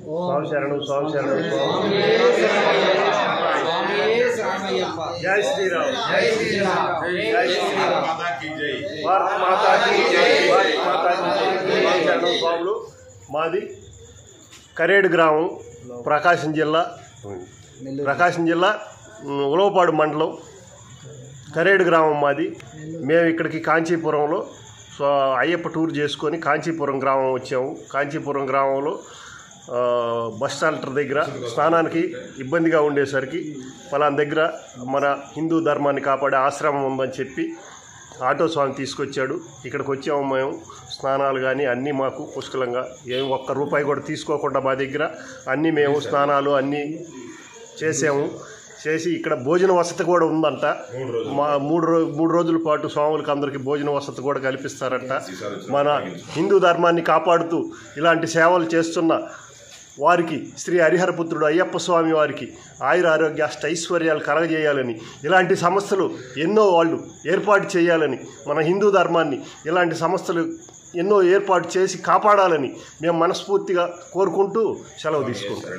స్వామి శరణం స్వామి శరణం స్వామి జై శ్రీరామ్ జై శ్రీరామ్ జై శ్రీరామ్ భారత మాతా కీ జై భారత మాతా కీ జై స్వామి శరణం స్వాములు. మాది కరేడు గ్రామం, ప్రకాశం జిల్లా ఉలవపాడు మండలం కరేడు గ్రామం మాది. మేము ఇక్కడికి కాంచీపురంలో అయ్యప్ప టూర్ చేసుకొని కాంచీపురం గ్రామం వచ్చాము. కాంచీపురం గ్రామంలో బస్ షెల్టర్ దగ్గర స్నానానికి ఇబ్బందిగా ఉండేసరికి పలానా దగ్గర మన హిందూ ధర్మాన్ని కాపాడే ఆశ్రమం ఉందని చెప్పి ఆటో స్వామి తీసుకొచ్చాడు. ఇక్కడికి వచ్చాము మేము. స్నానాలు కానీ అన్నీ మాకు పుష్కలంగా, ఏం ఒక్క రూపాయి కూడా తీసుకోకుండా మా దగ్గర అన్నీ మేము స్నానాలు అన్నీ చేసాము. చేసి ఇక్కడ భోజన వసతి కూడా ఉందంట. మా మూడు రోజుల పాటు స్వాములకు అందరికీ భోజన వసతి కూడా కల్పిస్తారంట. మన హిందూ ధర్మాన్ని కాపాడుతూ ఇలాంటి సేవలు చేస్తున్న వారికి శ్రీ హరిహరపుత్రుడు అయ్యప్ప స్వామి వారికి ఆయుర ఆరోగ్య అష్ట ఐశ్వర్యాలు కలగజేయాలని, ఇలాంటి సంస్థలు ఎన్నో వాళ్ళు ఏర్పాటు చేయాలని, మన హిందూ ధర్మాన్ని ఇలాంటి సంస్థలు ఎన్నో ఏర్పాటు చేసి కాపాడాలని మేము మనస్ఫూర్తిగా కోరుకుంటూ సెలవు తీసుకుంటాం.